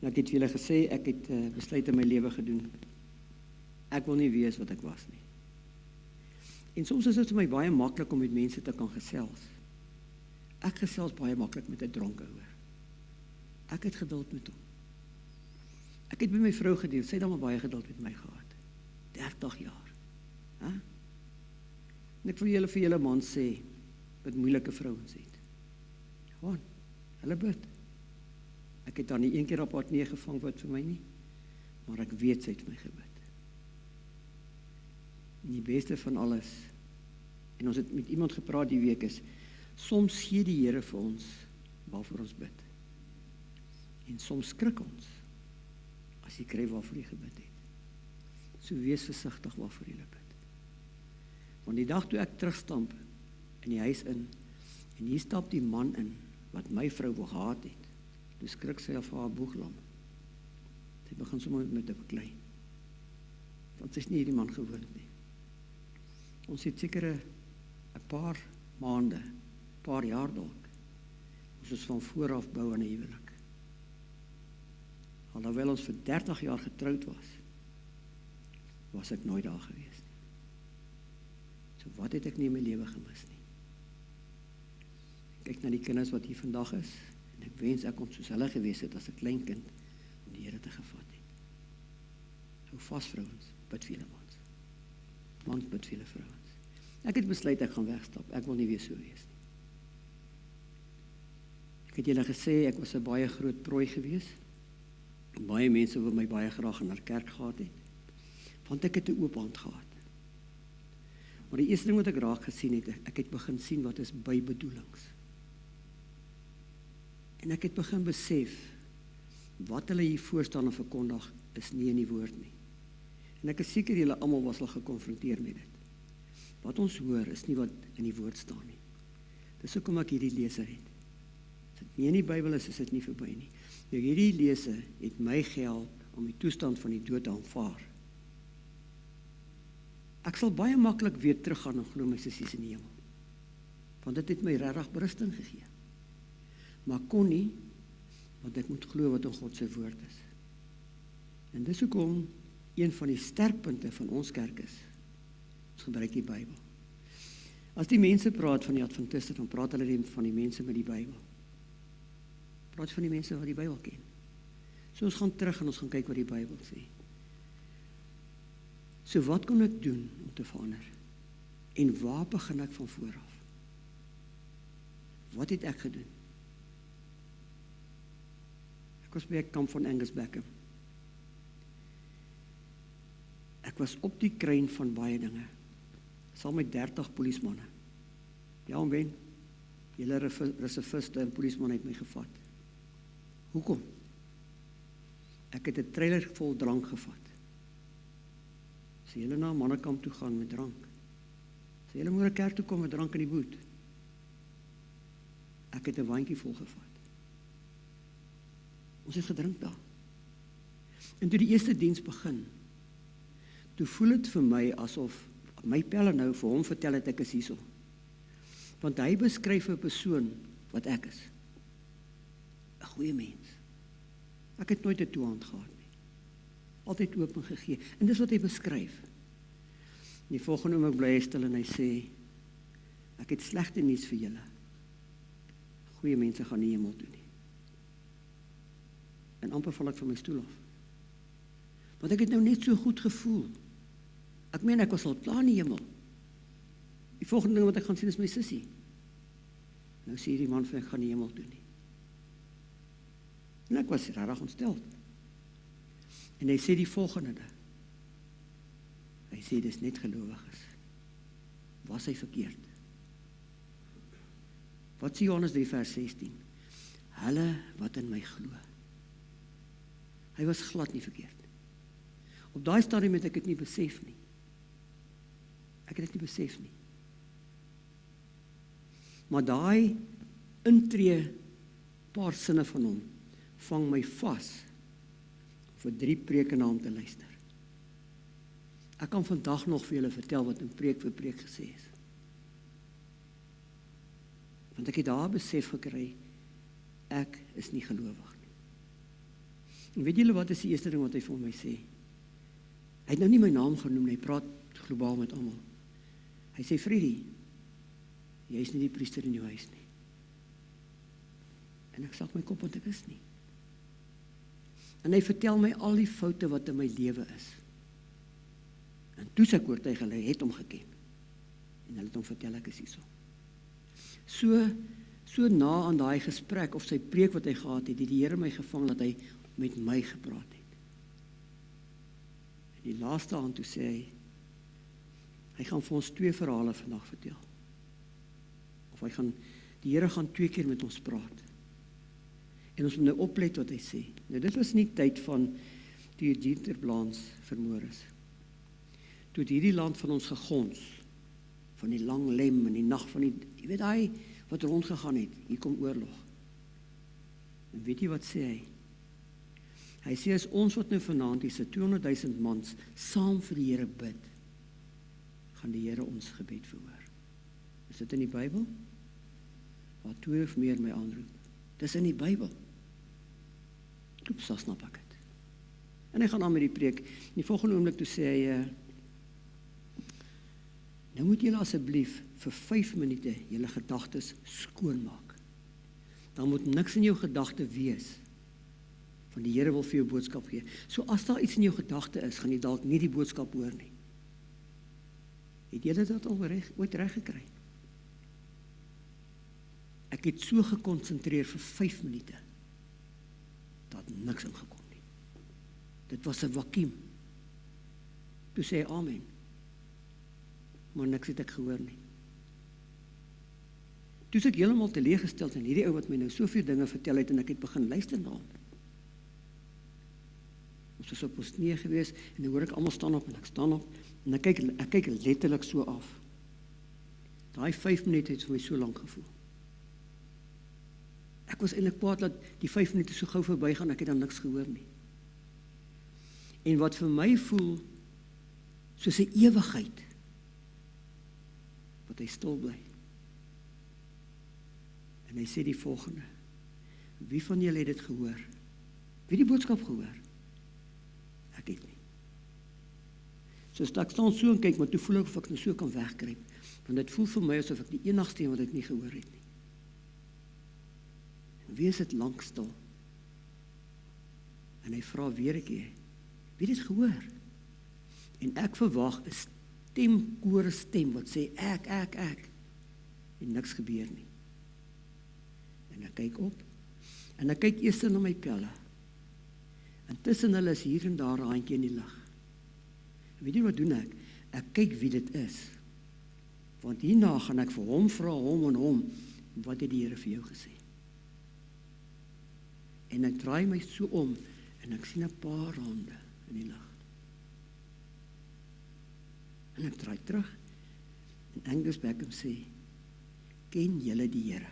En ek het vir julle gesê, ek het besluit in my lewe gedoen. Ek wil nie wees wat ek was nie. En soms is dit vir my baie maklik om met mense te kan gesels. Ek gesels baie maklik met 'n dronke ouer. Ek het geduld met hom. Ek het by my vrou gedeel, sy het dan baie geduld met my gehad. 30 jaar. Huh? En ek wil vir julle man sê, wat moeilike vrouens het. Gewoon, hulle bid. Ek het dan nie een keer op haar knie gevang wat vir my nie, maar ek weet sy het my gebid. En die beste van alles, en ons het met iemand gepraat die week is, soms gee die Here vir ons waarvoor ons bid. En soms skrik ons as jy kry waarvoor jy gebid het. So wees versigtig waarvoor jy bid. Want die dag toe ek terugstamp in die huis in, en hier stap die man in, wat my vrou wou gehaat het, toe skrik sy af haar boeglam. Sy begin sommer met te beklei. Want sy is nie hierdie man gewoond nie. Ons het seker 'n paar maande, 'n paar jaar dalk, ons is van vooraf bou aan 'n huwelik. Alhoewel ons vir 30 jaar getroud was ek nooit daar gewees nie. So wat het ek nie in my lewe gemis nie? Kyk na die kinders wat hier vandag is, en ek wens ek kon soos hulle gewees het as 'n klein kind, om die Here te gevat het. Hou vas vrouens, bid vir julle mans. Mans bid vir julle vrouens. Ek het besluit ek gaan wegstap, ek wil nie weer so wees nie. Ek het julle gesê, ek was 'n baie groot prooi gewees. Baie mense wil my baie graag in haar kerk gehad het, want ek het 'n oop hand gehad. Maar die eerste ding wat ek raak gesien het, ek het begin sien wat is bybedoelings. En ek het begin besef, wat hulle hier voorstaan en verkondig, is nie in die woord nie. En ek is seker julle almal was al gekonfronteer met dit. Wat ons hoor, is nie wat in die woord staan nie. Dis hoekom ek hierdie leser het. As dit nie in die Bybel is dit nie verby nie. Nou hierdie lese het my gehelp om die toestand van die dood te aanvaar. Ek sal baie maklik weer teruggaan en glo my sissies in die hemel. Want dit het my regtig berusting gegee. Maar kon nie, want ek moet glo wat in God se woord is. En dis hoekom een van die sterkpunte van ons kerk is, ons gebruik die Bybel. As die mense praat van die Adventiste, dan praat hulle van die mense met die Bybel. Praat van die mense wat die Bybel ken. So ons gaan terug en ons gaan kyk wat die Bybel sê. So wat kon ek doen om te verander? En waar begin ek van vooraf? Wat het ek gedoen? Ek was by 'n kamp van Angus Beckham. Ek was op die kruin van baie dinge. Saam met 30 polismanne. Ja, Ben, julle reserviste en polismanne het my gevat. Hoekom? Ek het 'n trailer vol drank gevat. Sê julle na 'n mannekamp toe gaan met drank. Sê julle moet 'n kerk toe kom met drank in die boot. Ek het 'n wandjie vol gevat. Ons het gedrink daar. En toe die eerste diens begin, toe voel dit vir my asof my pelle nou vir hom vertel het ek is hierso. Want hy beskryf 'n persoon wat ek is. 'n Goeie mens. Ek het nooit 'n toehand gehad nie. Altyd oop en gegee. En dis wat hy beskryf. Die volgende oomblik bly hy stil en hy sê, ek het slegte nuus vir julle. Goeie mense gaan nie hemel toe nie. En amper val ek van my stoel af. Want ek het nou net so goed gevoel. Ek meen, ek was al klaar in die hemel. Die volgende ding wat ek gaan sien is my sussie. Nou sê die man vir ek gaan nie hemel toe nie. En ek was regtig ontstel. En hy sê die volgende ding. Hy sê, dis net gelowiges. Was hy verkeerd? Wat sê Johannes 3 vers 16? Hulle wat in my glo. Hy was glad nie verkeerd. Op daai stadium het ek dit nie besef nie. Ek het dit nie besef nie. Maar daai intree paar sinne van hom vang my vas vir 3 preke na hom te luister. Ek kan vandag nog vir julle vertel wat in preek vir preek gesê is. Want ek het daar besef gekry, ek is nie gelowig nie. En weet julle wat is die eerste ding wat hy vir my sê? Hy het nou nie my naam genoem, hy praat globaal met almal. Hy sê, Freddie, jy is nie die priester in jou huis nie. En ek sak my kop want ek is nie. En hy vertel my al die foute wat in my lewe is. En toe sy oortuig, hulle het hom geken. En hulle het hom vertel, ek is hierso. So na aan daai gesprek, of sy preek wat hy gehad het die Here my gevang, dat hy met my gepraat het. En die laaste aan toe sê hy gaan vir ons 2 verhale vandag vertel. Of die Here gaan 2 keer met ons praat. En ons moet nou oplet wat hy sê. Nou dit was nie tyd van toe Dieter Blans vermoor is. Toe het hierdie land van ons gegons, van die lang lem en die nag van die, jy weet hy wat rondgegaan het, hier kom oorlog. En weet jy wat sê hy? Hy sê as ons wat nou vanaand hier sit, 200,000 mans, saam vir die Here bid, gaan die Here ons gebed verhoor. Is dit in die Bybel? Waar 2 of meer my aanroep. Dis in die Bybel. Oeps, dan snap ek het. En hy gaan aan met die preek. In die volgende oomblik toe sê hy, nou moet julle asseblief vir 5 minute julle gedagtes skoonmaak. Dan moet niks in jou gedagte wees, van die Here wil vir jou boodskap gee. So as daar iets in jou gedagte is, gaan jy dalk nie die boodskap hoor nie. Het julle dit al ooit reg gekry? Ek het so gekonsentreer vir 5 minute, dat niks ingekom nie. Dit was 'n vakuum. Toe sê hy amen. Maar niks het ek gehoor nie. Toe is ek heeltemal teleurgesteld in hierdie ou wat my nou soveel dinge vertel het en ek het begin luister na hom. Ons was op ons knieë gewees en dan hoor ek almal staan op en ek staan op en ek kyk letterlik so af. Daai 5 minute het vir my so lank gevoel. Ek was eintlik kwaad dat die 5 minute so gou verbygaan, ek het dan niks gehoor nie. En wat vir my voel soos 'n ewigheid, wat hy stil bly. En hy sê die volgende: wie van julle het dit gehoor? Wie die boodskap gehoor? Ek het nie. So ek staan so en kyk, maar toe voel ek of ek nou so kan wegkruip, want dit voel vir my asof ek die enigste een wat ek nie gehoor het nie. En wie is dit lank stil? En hy vra weer 'n keer, wie het dit gehoor? En ek verwag 'n stemkoor stem wat sê ek, en niks gebeur nie. En ek kyk op, en ek kyk eers na my pelle, en tussen hulle is hier en daar 'n handjie in die lug. En weet jy wat doen ek? Ek kyk wie dit is, want hierna gaan ek vir hom vra, hom, wat het die Here vir jou gesê? En ek draai my so om, en ek sien 'n paar hande in die lug. En ek draai terug, en Angus Beckham sê, ken julle die Here?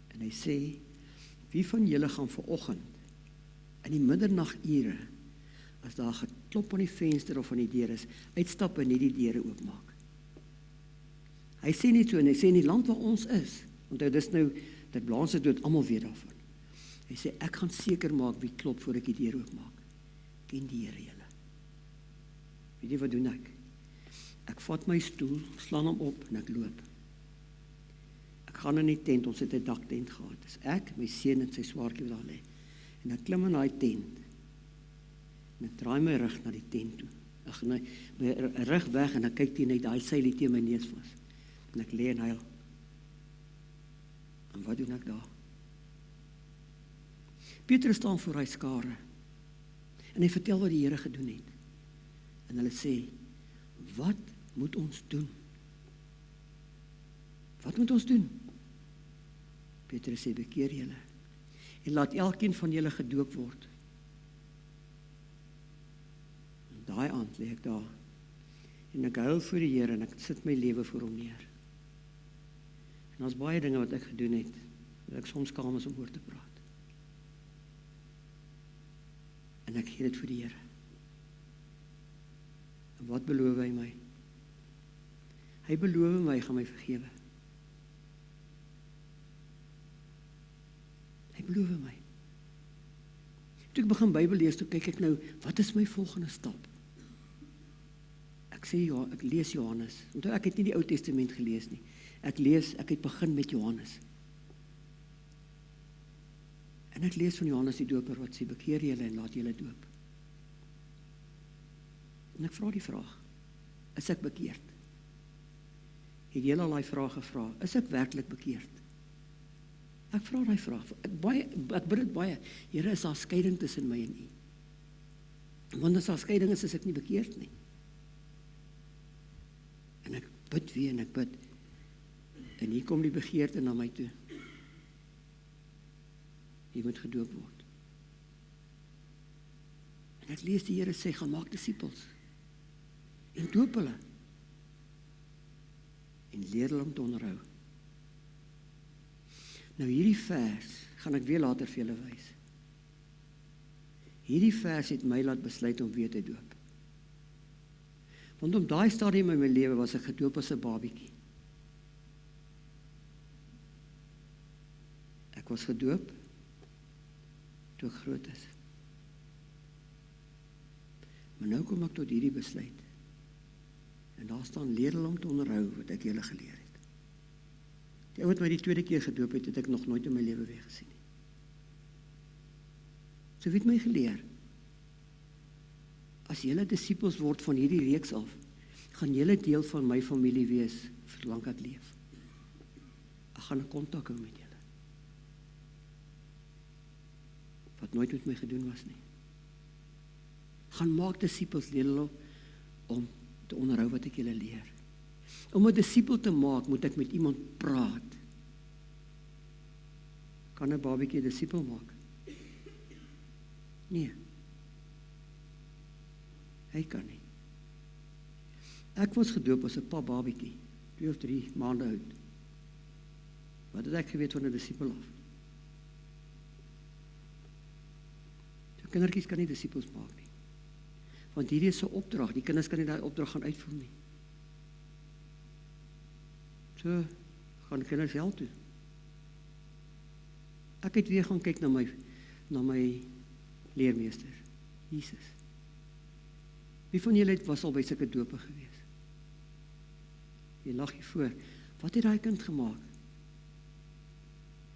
En hy sê, wie van julle gaan vanoggend, in die middernagure, as daar geklop aan die venster of aan die deur is, uitstap en nie die deure oopmaak? Hy sê nie so, en hy sê in die land waar ons is, want dit is nou, dit Blans is dood, almal weet daarvan. Hy sê, ek gaan seker maak wie klop voor ek die deur oopmaak. Ken die Here julle? Weet jy wat doen ek? Ek vat my stoel, slaan hom op en ek loop. Ek gaan in die tent, ons het 'n daktent gehad. Dis ek, my seun en sy swaartjie wat daar lê. En ek klim in daai tent. En ek draai my rug na die tent toe. Ek gaan my rug weg en ek kyk teen uit daai seilie teen my neus vas. En ek lê en huil. En wat doen ek daar? Petrus staan voor hy skare. En hy vertel wat die Here gedoen het. En hulle sê, wat moet ons doen? Wat moet ons doen? Petrus sê, bekeer julle. En laat elkeen van julle gedoop word. En daai aand lê ek daar. En ek huil voor die Here en ek sit my lewe voor hom neer. En daar's baie dinge wat ek gedoen het, wat ek soms skaam is om oor te praat. En ek gee dit vir die Here. En wat beloof hy my? Hy beloof my, hy gaan my vergewe. Hy beloof my. Toe ek begin Bybel lees, toe kyk ek nou, wat is my volgende stap? Ek sê, ja, ek lees Johannes. Onthou, ek het nie die Ou Testament gelees nie. Ek het begin met Johannes. En ek lees van Johannes die Doper, wat sê, bekeer julle en laat julle doop. En ek vra die vraag, is ek bekeerd? Het julle al die vraag gevra, is ek werklik bekeerd? Ek vra die vraag, ek bid dit baie, Here, is daar skeiding tussen my en U? Want as daar skeiding is ek nie bekeerd nie. En ek bid weer en ek bid, en hier kom die begeerte na my toe. Jy moet gedoop word. En ek lees die Here sê, gaan maak disippels, en doop hulle, en leer hulle om te onderhou. Nou hierdie vers, gaan ek weer later vir julle wys. Hierdie vers het my laat besluit om weer te doop. Want op daai stadium in my lewe was ek gedoop as 'n babietjie. Ek was gedoop toe ek groot is. Maar nou kom ek tot hierdie besluit. En daar staan, leer hulle om te onderhou wat ek julle geleer het. Die ou wat my die tweede keer gedoop het ek nog nooit in my lewe weer gesien nie. So wie het my geleer? As julle disippels word van hierdie reeks af, gaan julle deel van my familie wees, solank ek leef. Ek gaan 'n kontak hou met julle. Wat nooit met my gedoen was nie. Gaan maak disippels, leer hulle om te onderhou wat ek julle leer. Om 'n disipel te maak, moet ek met iemand praat. Kan 'n babietjie 'n disipel maak? Nee. Hy kan nie. Ek was gedoop as 'n pap babietjie, 2 of 3 maande oud. Wat het ek geweet van 'n disipel af? So kindertjies kan nie disipels maak nie. Want hierdie is 'n opdrag, die kinders kan nie daai opdrag gaan uitvoer nie. So, gaan kinders hel toe. Ek het weer gaan kyk na my leermeester, Jesus. Wie van julle was al by sulke dope gewees? Jy lag hier voor. Wat het daai kind gemaak?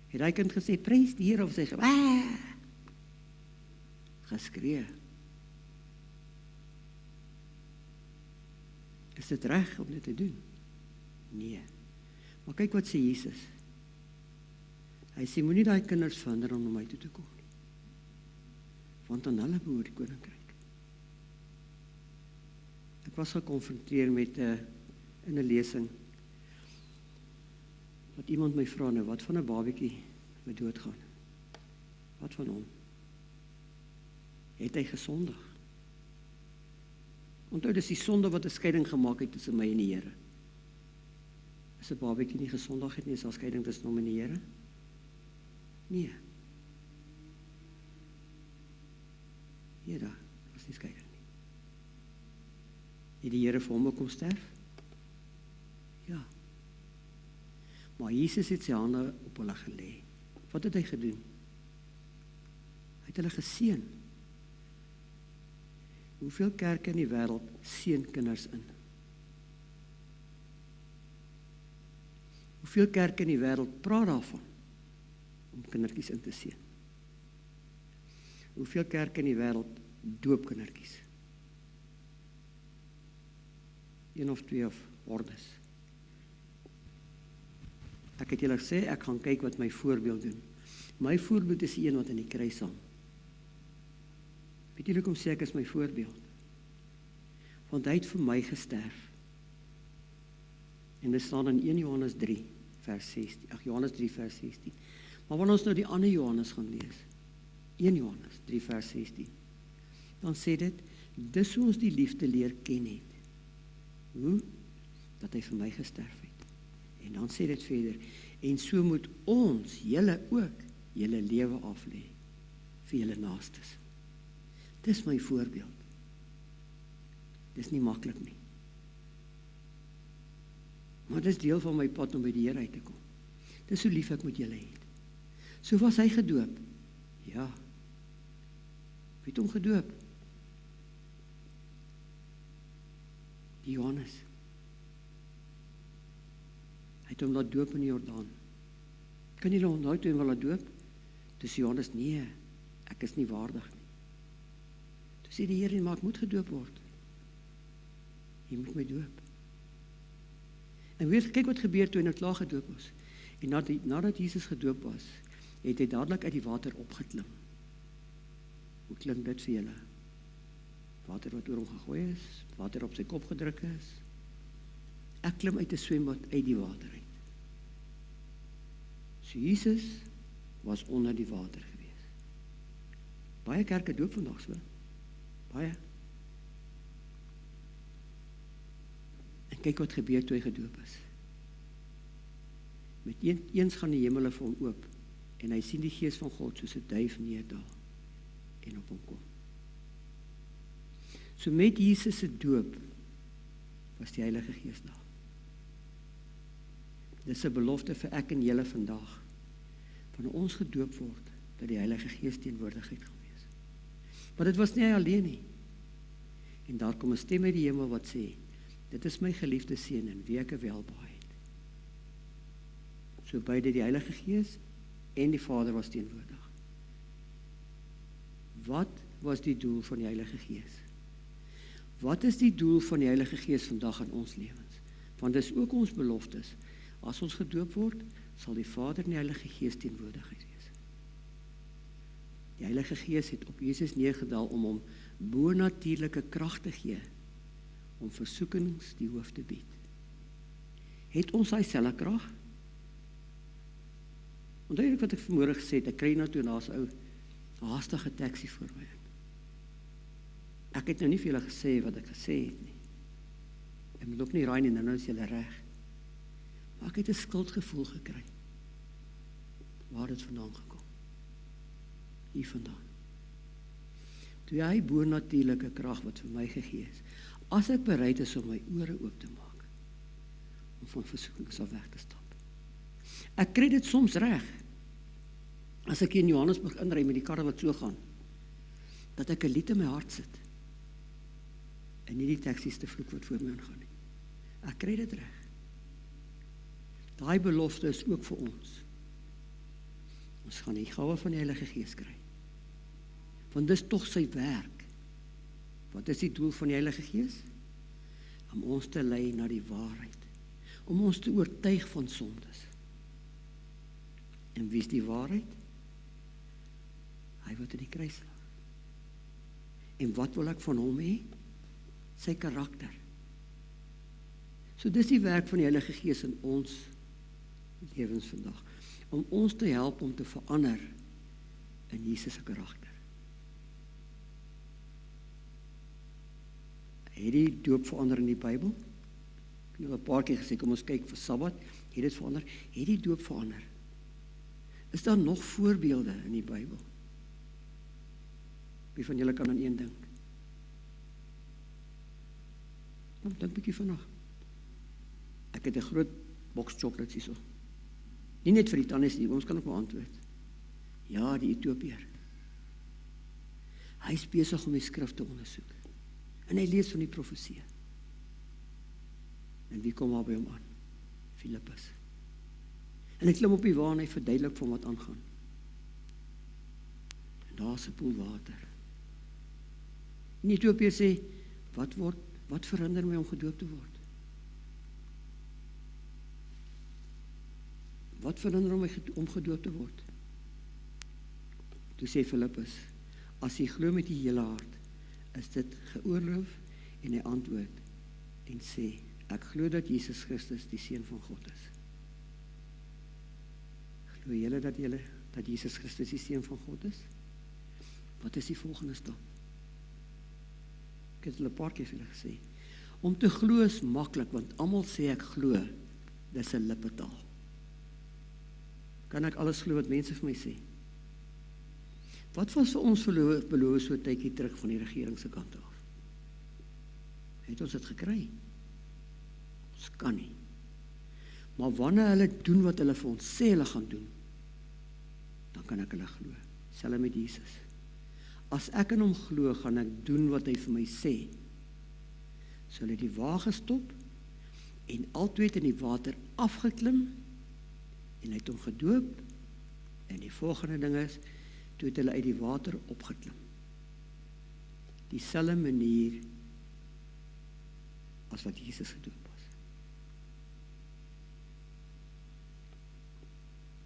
Het daai kind gesê, prys die Here, of sê, geskree? Is dit reg om dit te doen? Nee. Maar kyk wat sê Jesus. Hy sê, moenie daai kinders verhinder om na my toe te kom nie. Want aan hulle behoort die koninkryk. Ek was gekonfronteer met in 'n lesing, wat iemand my vra, nou, wat van 'n babietjie wat doodgaan? Wat van hom? Het hy gesondig? Onthou, dis die sonde wat 'n skeiding gemaak het tussen my en die Here. As 'n babietjie nie gesondig het nie, is daar skeiding tussen hom en die Here? Nee. Nee, daar was nie skeiding nie. Het die Here vir hom kom sterf? Ja. Maar Jesus het sy hande op hulle gelê. Wat het hy gedoen? Hy het hulle geseën. Hoeveel kerke in die wêreld seën kinders in? Hoeveel kerke in die wêreld praat daarvan om kindertjies in te seën? Hoeveel kerke in die wêreld doop kindertjies? 1 of 2 of hordes. Ek het julle gesê, ek gaan kyk wat my voorbeeld doen. My voorbeeld is die een wat in die kruis hang. Weet julle hoekom sê ek is my voorbeeld? Want hy het vir my gesterf. En dit staan in 1 Johannes 3 vers 16. Johannes 3 vers 16. Maar wanneer ons nou die ander Johannes gaan lees, 1 Johannes 3 vers 16, dan sê dit, dis hoe ons die liefde leer ken het. Hoe? Dat hy vir my gesterf het. En dan sê dit verder, en so moet ons, julle ook, julle lewe aflê vir julle naastes. Dis my voorbeeld. Dis nie maklik nie. Maar dis deel van my pad om by die Here uit te kom. Dis hoe lief ek met julle het. So was hy gedoop. Ja. Wie het hom gedoop? Die Johannes. Hy het hom laat doop in die Jordaan. Kan julle onthou toe hy hom laat doop? Toe sê Johannes, nee, ek is nie waardig nie. Toe sê die Here, maar ek moet gedoop word. Jy moet my doop. En weet, kyk wat gebeur toe hy nou klaar gedoop was. En nadat Jesus gedoop was, het hy dadelik uit die water opgeklim. Hoe klink dit vir julle? Water wat oor hom gegooi is, water op sy kop gedruk is. Ek klim uit 'n swembad uit die water uit. So Jesus was onder die water gewees. Baie kerke doop vandag so. Baie. En kyk wat gebeur toe hy gedoop is. Met eens gaan die hemele vir hom oop en hy sien die Gees van God soos 'n duif neerdaal en op hom kom. So met Jesus se doop was die Heilige Gees daar. Dis 'n belofte vir ek en julle vandag. Wanneer ons gedoop word, dat die Heilige Gees teenwoordigheid gaan wees. Maar dit was nie hy alleen nie. En daar kom 'n stem uit die hemel wat sê, dit is my geliefde seun in wie ek welbehaag het. So beide die Heilige Gees en die Vader was teenwoordig. Wat was die doel van die Heilige Gees? Wat is die doel van die Heilige Gees vandag in ons lewens? Want dis ook ons beloftes. As ons gedoop word, sal die Vader en die Heilige Gees teenwoordigheid wees. Die Heilige Gees het op Jesus neergedaal om hom bonatuurlike krag te gee, om versoekings die hoof te bied. Het ons hy selfe krag? Onthou jy wat ek vanmôre gesê het, ek kry nou toe na 'n ou haastige taxi voor my. Ek het nou nie vir julle gesê wat ek gesê het nie. Ek moet ook nie raai nie, nou is julle reg. Maar ek het 'n skuldgevoel gekry. Waar het dit vandaan gekom? Hier vandaan. Toe hy bonatuurlike krag wat vir my gegee is, as ek bereid is om my ore oop te maak, om van versoekings af weg te stap. Ek kry dit soms reg, as ek in Johannesburg inry met die karre wat so gaan, dat ek 'n lied in my hart sit, en nie die taksies te vloek wat voor my aangaan nie. Ek kry dit reg. Daai belofte is ook vir ons. Ons gaan die gawe van die Heilige Gees kry. Want dis tog sy werk. Wat is die doel van die Heilige Gees? Om ons te lei na die waarheid. Om ons te oortuig van sondes. En wie is die waarheid? Hy wat in die kruis lag. En wat wil ek van hom hê? Sy karakter. So dis die werk van die Heilige Gees in ons lewens vandag. Om ons te help om te verander in Jesus se karakter. Het die doop verander in die Bybel? Ek het nou 'n paar keer gesê, kom ons kyk vir Sabbat, het dit verander? Het die doop verander? Is daar nog voorbeelde in die Bybel? Wie van julle kan aan een dink? Nou, dink 'n bietjie vandag. Ek het 'n groot boks chocolates hierso. Nie net vir die tannies nie, ons kan ook maar antwoord. Ja, die Ethiopiër. Hy is besig om die skrif te ondersoek. En hy lees van die profesie. En wie kom daar by hom aan? Filippus. En hy klim op die wa en hy verduidelik van wat aangaan. En daar is 'n poel water. En die Ethiopiër sê, wat verhinder my om gedoop te word? Wat verhinder my om gedoop te word? Toe sê Filippus, as jy glo met die hele hart, is dit geoorloof, en hy antwoord en sê, ek glo dat Jesus Christus die Seun van God is. Glo julle dat Jesus Christus die Seun van God is? Wat is die volgende stap? Ek het hulle 'n paar keer vir julle gesê. Om te glo is maklik, want almal sê ek glo, dis 'n lippetaal. Kan ek alles glo wat mense vir my sê? Wat was vir ons beloof so 'n tydjie terug van die regering se kant af? Het ons dit gekry? Ons kan nie. Maar wanneer hulle doen wat hulle vir ons sê hulle gaan doen, dan kan ek hulle glo. Selfs met Jesus. as ek in hom glo, gaan ek doen wat hy vir my sê. So hulle het die wa gestop, en albei het in die water afgeklim, en hy het hom gedoop, en die volgende ding is, toe het hulle uit die water opgeklim. Dieselfde manier as wat Jesus gedoop was.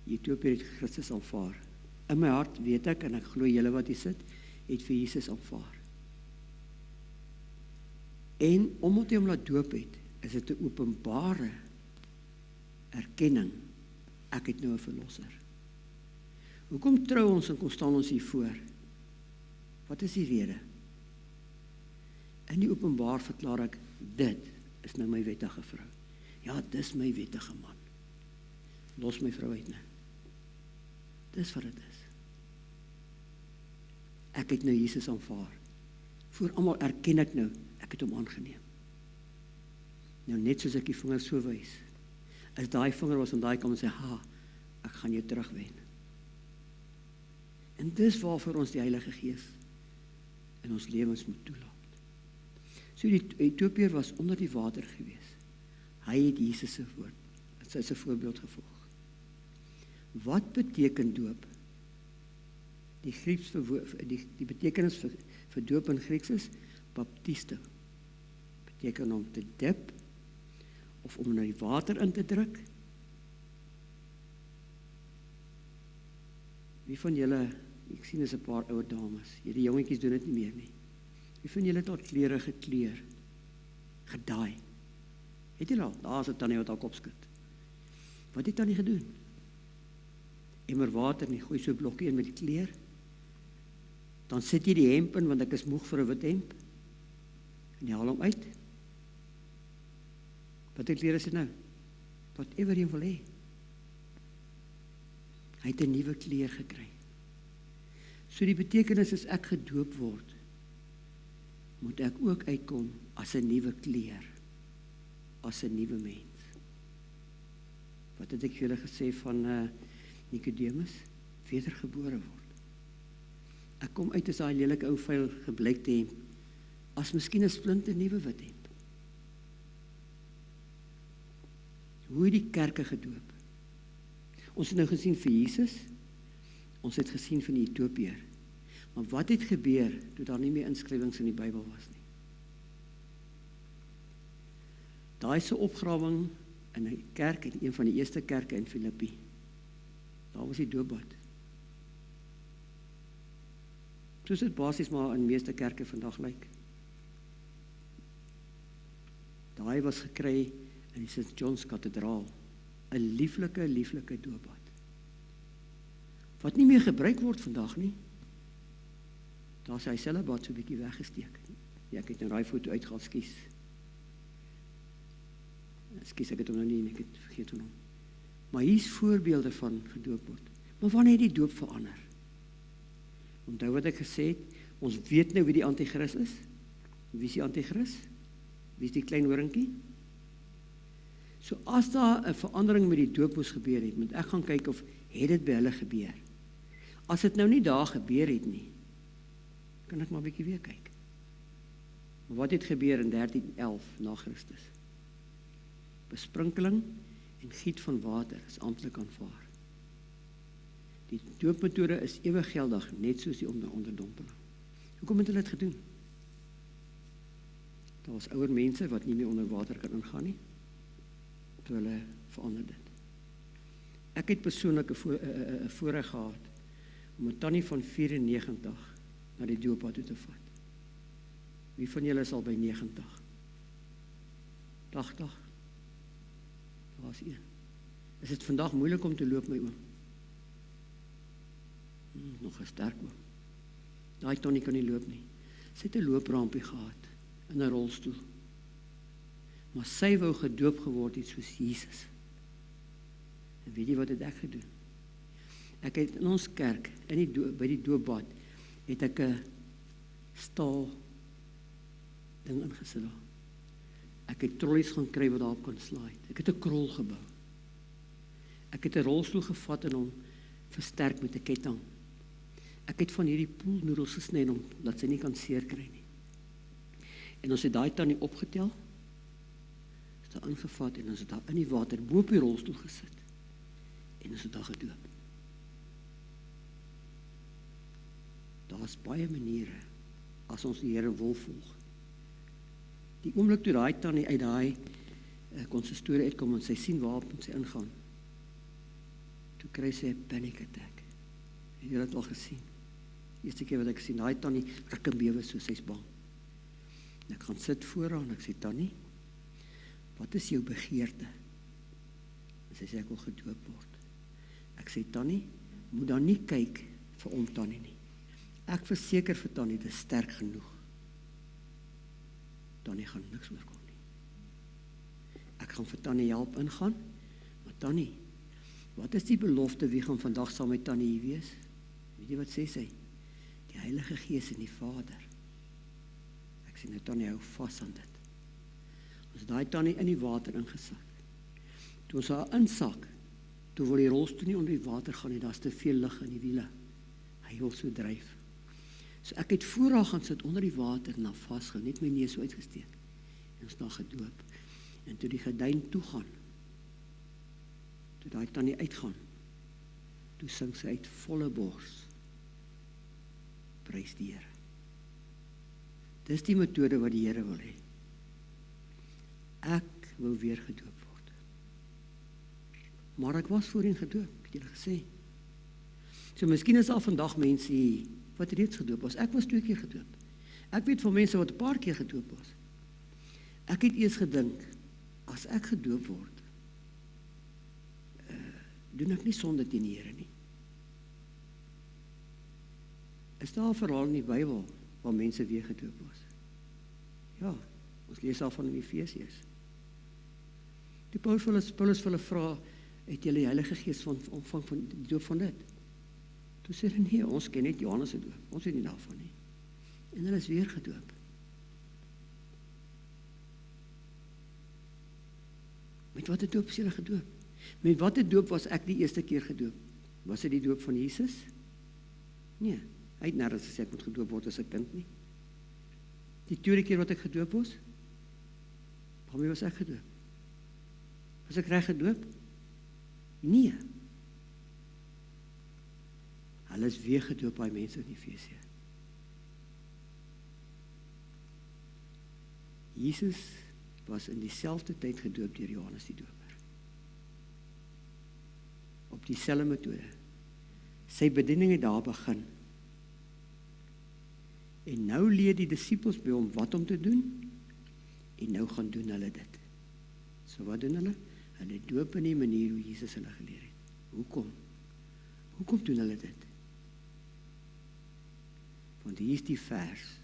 Die Ethiopiër het Christus aanvaar. In my hart weet ek, en ek glo julle wat hier sit, het vir Jesus aanvaar. En omdat hy hom laat doop het, is dit 'n openbare erkenning, ek het nou 'n verlosser. Hoekom trou ons en kom staan ons hier voor? Wat is die rede? In die openbaar verklaar ek, dit is nou my wettige vrou. Ja, dis my wettige man. Los my vrou uit, nee. Dis wat dit is. Ek het nou Jesus aanvaar. Voor almal erken ek nou, ek het hom aangeneem. Nou net soos ek die vinger so wys, as daai vinger was aan daai kant en sê, ha, ek gaan jou terugwen. En dis waarvoor ons die Heilige Gees in ons lewens moet toelaat. So die Ethiopiër was onder die water gewees. Hy het Jesus se woord, dit is 'n voorbeeld gevolg. Wat beteken doop? Die Grieks die betekenis vir doop in Grieks is baptiste. Beteken om te dip of om na die water in te druk. Wie van julle, ek sien is 'n paar ouer dames, hierdie jongetjies doen dit nie meer nie. Wie van julle het al klere gekleer, gedaai? Het julle al? Daar is 'n tannie wat al kop skud. Wat het tannie gedoen? Emmer water nie, gooi so 'n blokkie in met die kleer. Dan sit jy die hemp in, want ek is moeg vir 'n wit hemp. En jy haal hom uit. Wat die klere is dit nou? Whatever jy wil hê. Hy het 'n nuwe kleer gekry. So die betekenis is ek gedoop word, moet ek ook uitkom as 'n nuwe kleer, as 'n nuwe mens. Wat het ek vir julle gesê van Nicodemus? Wedergebore word. Ek kom uit as daai lelike ou vuil gebleikte hemp, as miskien 'n splinte nuwe wit hemp. Hoe het die kerke gedoop? Ons het nou gesien vir Jesus, ons het gesien van die Ethiopiër. Maar wat het gebeur toe daar nie meer inskrywings in die Bybel was nie? Daai se opgrawing in 'n kerk, in een van die eerste kerke in Filippi. Daar was die doopbad. Soos dit basies maar in meeste kerke vandag lyk. Daai was gekry in die St. John's Kathedraal. 'n lieflike doopbad. Wat nie meer gebruik word vandag nie. Daar is hy selfe bad so 'n bietjie weggesteek. Ja, ek het nou daai foto uitgehaal, skies, ek het hom nou nie, ek het vergeet hoe hom. Maar hier is voorbeelde van gedoop word. Maar wanneer het die doop verander? Onthou wat ek gesê het, ons weet nou wie die anti-kris is. Wie is die anti-kris? Wie is die klein horingkie? So as daar 'n verandering met die doop moes gebeur het, moet ek gaan kyk of het dit by hulle gebeur. As dit nou nie daar gebeur het nie, kan ek maar 'n bietjie weer kyk. Maar wat het gebeur in 1311 na Christus? Besprinkeling en giet van water is amptelik aanvaar. Die doopmetode is ewig geldig, net soos die onderdompeling. Hoekom het hulle dit gedoen? Daar was ouer mense wat nie meer onder water kan ingaan nie. Toe hulle verander dit. Ek het persoonlik 'n voorreg gehad om 'n tannie van 94 na die doopbad toe te vat. Wie van julle is al by 90? 80? Daar was een. Is dit vandag moeilik om te loop, my oom? Nog 'n sterk oom. Daai tannie kan nie loop nie. Sy het 'n looprampie gehad in 'n rolstoel. Maar sy wou gedoop geword het soos Jesus. En weet jy wat het ek gedoen? Ek het in ons kerk, by die doopbad, het ek 'n staal ding ingesit daar. Ek het trollies gaan kry wat daarop kon slide. Ek het 'n krol gebou. Ek het 'n rolstoel gevat en hom versterk met 'n ketting. Ek het van hierdie poolnoedels gesny om dat sy nie kan seer kry nie. En ons het daai tannie opgetel, is daar ingevat en ons het daar in die water bo op die rolstoel gesit en ons het daar gedoop. Daar's baie maniere as ons die Here wil volg. Die oomblik toe daai tannie uit daai konsistorie uitkom en sy sien waar sy ingaan, toe kry sy 'n panic attack. Het jy dit al gesien? Eerste keer wat ek sien, daai tannie ruk en bewe so, sy's bang. En ek gaan sit voor haar en ek sê, Tannie, wat is jou begeerte? En sy sê, ek wil gedoop word. Ek sê, Tannie, moet dan nie kyk vir oom Tannie nie. Ek verseker vir Tannie, dit is sterk genoeg. Tannie gaan niks oorkom nie. Ek gaan vir Tannie help ingaan, maar Tannie, wat is die belofte, wie gaan vandag saam met Tannie hier wees? Weet jy wat sê sy? Die Heilige Gees en die Vader. Ek sê nou, Tannie, hou vas aan dit. Ons het daai Tannie in die water ingesak. Toe ons haar insak, toe wil die rolstoel nie onder die water gaan nie, daar is te veel lig in die wiele. Hy wil so dryf. So ek het voor haar gaan sit onder die water en haar vasgehou, net my neus so uitgesteek. En ons daar gedoop. En toe die gordyn toegaan, toe daai Tannie uitgaan, toe sing sy uit volle bors. Prys die Here. Dis die metode wat die Here wil hê. Ek wil weer gedoop word. Maar ek was voorheen gedoop, het julle gesê. So miskien is daar vandag mense hier wat reeds gedoop was. Ek was 2 keer gedoop. Ek weet van mense wat 'n paar keer gedoop was. Ek het eers gedink, as ek gedoop word, doen ek nie sonde teen die Here nie. Is daar 'n verhaal in die Bybel waar mense weer gedoop was? Ja, ons lees daarvan in Efesiërs. Die Paulus vir hulle vra, het julle die Heilige Gees ontvang van die doop van dit? Toe sê hulle, nee, ons ken net Johannes se doop, ons weet nie daarvan nie. En hulle is weer gedoop. Met watter doop is julle gedoop? Met watter doop was ek die eerste keer gedoop? Was dit die doop van Jesus? Nee, hy het nergens gesê ek moet gedoop word as 'n kind nie. Die tweede keer wat ek gedoop was, waarmee was ek gedoop? Was ek reg gedoop? Nee. Hulle is weer gedoop by mense in Efesië. Jesus was in dieselfde tyd gedoop deur Johannes die Doper. Op dieselfde metode. Sy bediening het daar begin. En nou leer die disippels by hom wat om te doen, en nou gaan doen hulle dit. So wat doen hulle? Hulle doop in die manier hoe Jesus hulle geleer het. Hoekom? Hoekom doen hulle dit? Want hier is die vers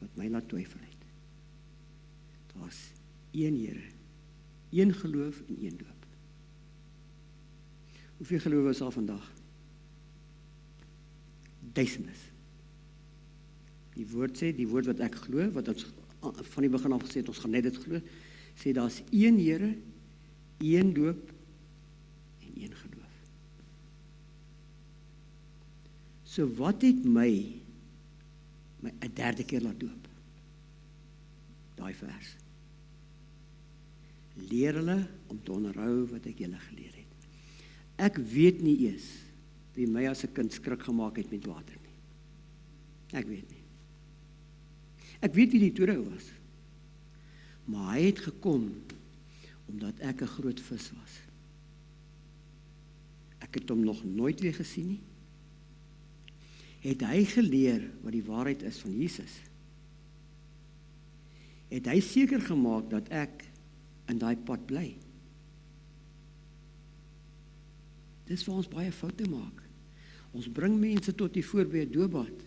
wat my laat twyfel het. Daar's een Here, een geloof en een doop. Hoeveel gelowe is daar vandag? Duisendes. Die woord sê, die woord wat ek glo, wat ons van die begin af gesê het, ons gaan net dit glo, sê daar's een Here, een doop en een geloof. So wat het my 'n derde keer laat doop? Daai vers. Leer hulle om te onderhou wat ek julle geleer het. Ek weet nie eers wie my as 'n kind skrik gemaak het met water nie. Ek weet nie. Ek weet wie die toerou was. Maar hy het gekom omdat ek 'n groot vis was. Ek het hom nog nooit weer gesien nie. Het hy geleer wat die waarheid is van Jesus? Het hy seker gemaak dat ek in daai pad bly? Dis waar ons baie foute maak. Ons bring mense tot die voorby 'n doopbad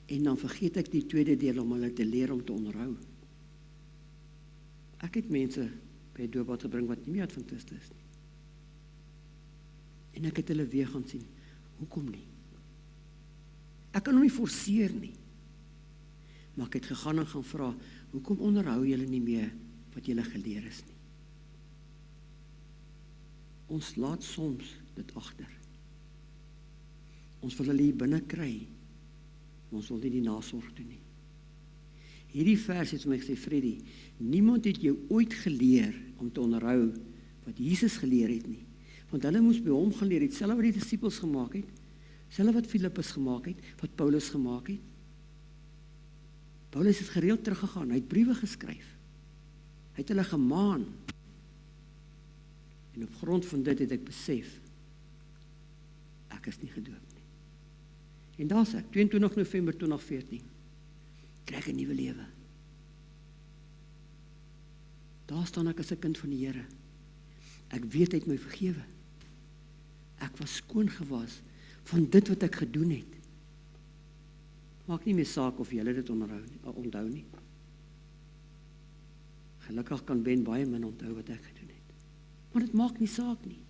en dan vergeet ek die tweede deel om hulle te leer om te onderhou. Ek het mense by 'n doopbad gebring wat nie meer Adventiste is nie. En ek het hulle weer gaan sien. Hoekom nie? Ek kan hom nie forceer nie. Maar ek het gegaan en gaan vra, hoekom onderhou julle nie meer wat julle geleer is nie? Ons laat soms dit agter. Ons wil hulle hier binne kry, maar ons wil nie die nasorg doen nie. Hierdie vers het vir my gesê, Freddy, niemand het jou ooit geleer om te onderhou wat Jesus geleer het nie. Want hulle moes by hom geleer het, selfs wat die disippels gemaak het, selfs wat Filippus gemaak het, wat Paulus gemaak het. Paulus het gereeld teruggegaan, hy het briewe geskryf. Hy het hulle gemaan. En op grond van dit het ek besef, ek is nie gedoop nie. En daar's ek, 22 November 2014, kry ek 'n nuwe lewe. Daar staan ek as 'n kind van die Here. Ek weet hy het my vergewe. Ek was skoon gewas van dit wat ek gedoen het. Maak nie meer saak of julle dit onthou nie. Gelukkig kan Ben baie min onthou wat ek gedoen het. Maar dit maak nie saak nie.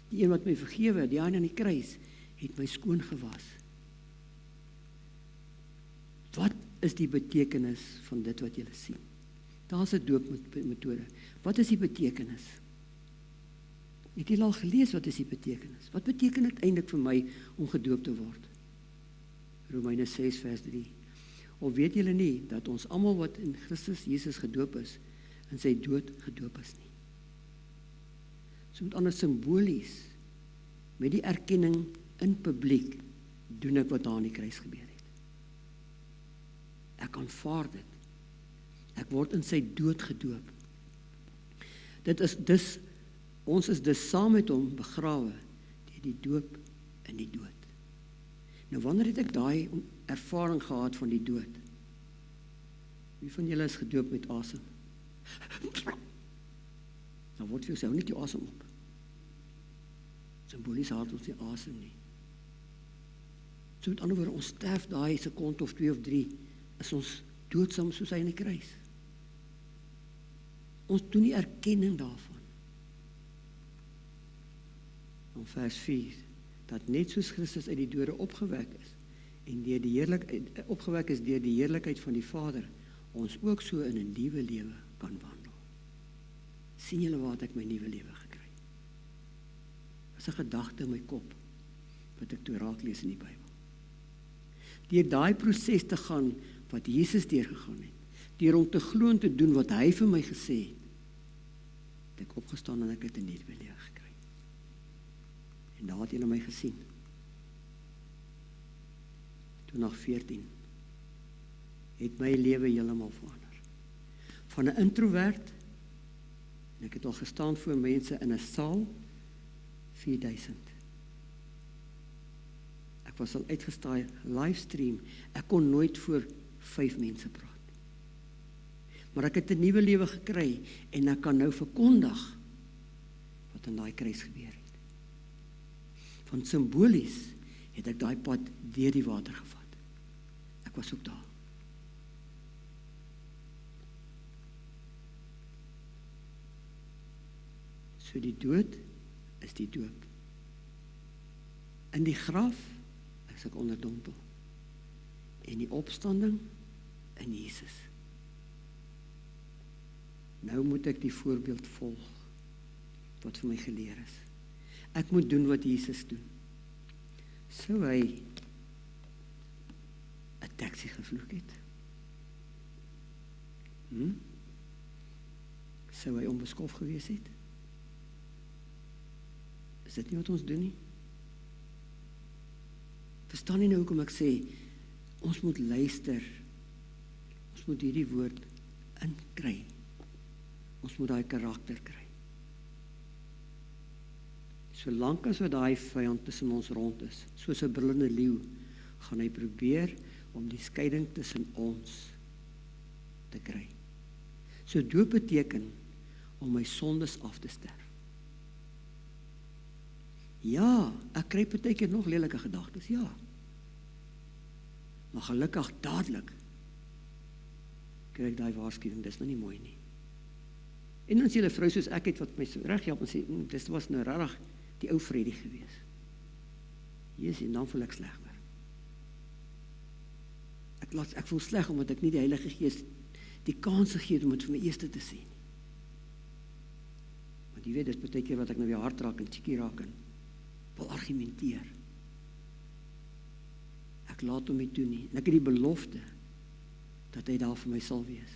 Die een wat my vergewe, die een aan die kruis, het my skoon gewas. Wat is die betekenis van dit wat julle sien? Daar's 'n doopmetode. Wat is die betekenis? Het julle al gelees wat is die betekenis? Wat beteken dit eintlik vir my om gedoop te word? Romeine 6 vers 3. Of weet julle nie dat ons almal wat in Christus Jesus gedoop is, in sy dood gedoop is nie? So met ander simbolies, met die erkenning in publiek, doen ek wat daar aan die kruis gebeur het. Ek aanvaar dit. Ek word in sy dood gedoop. Ons is dus saam met hom begrawe deur die doop in die dood. Nou wanneer het ek daai ervaring gehad van die dood? Wie van julle is gedoop met asem? Dan word vir jouself nie die asem op. Simbolies haal ons nie asem nie. So met ander woorde, ons sterf daai sekonde of 2 of 3, is ons doodsaam soos hy in die kruis. Ons doen die erkenning daarvan. In vers 4, dat net soos Christus uit die dode opgewek is, en opgewek is deur die heerlikheid van die Vader, ons ook so in 'n nuwe lewe kan wandel. Sien julle waar ek my nuwe lewe gekry? Dit is 'n gedagte in my kop, wat ek toe raak lees in die Bybel. Deur daai proses te gaan, wat Jesus deurgegaan het, deur om te glo en te doen wat hy vir my gesê het, het ek opgestaan en ek het 'n nuwe lewe gekry. En daar het julle my gesien. Toe nog 14, het my lewe heeltemal verander. Van 'n introvert, en ek het al gestaan voor mense in 'n saal, 4000. Ek was al uitgestaai, livestream, ek kon nooit voor 5 mense praat. Maar ek het 'n nuwe lewe gekry, en ek kan nou verkondig wat aan daai kruis gebeur het. Van simbolies het ek daai pad deur die water gevat. Ek was ook daar. So die dood is die doop. In die graf is ek onderdompel. En die opstanding in Jesus. Nou moet ek die voorbeeld volg wat vir my geleer is. Ek moet doen wat Jesus doen. Sou hy 'n taxi gevloek het? Sou hy onbeskof gewees het? Is dit nie wat ons doen nie? Verstaan nie nou hoekom ek sê, ons moet luister. Ons moet hierdie woord inkry. Ons moet daai karakter kry. Solank as wat daai vyand tussen ons rond is, soos 'n brullende leeu, gaan hy probeer om die skeiding tussen ons te kry. So doop beteken om my sondes af te sterf. Ja, ek kry partykeer nog lelike gedagtes, ja. Maar gelukkig dadelik kry ek daai waarskuwing, dis nou nie mooi nie. En as jy 'n vrou soos ek het wat my so reghelp en sê, dis was nou regtig die ou Freddy gewees. Jesus, en dan voel ek slegter. Ek voel sleg omdat ek nie die Heilige Gees die kans gegee om dit vir my eers te sien. Want jy weet, dis baie keer wat ek nou weer hard raak en cheekie raak en wil argumenteer. ek laat hom nie toe nie. En ek het die belofte, dat hy daar vir my sal wees.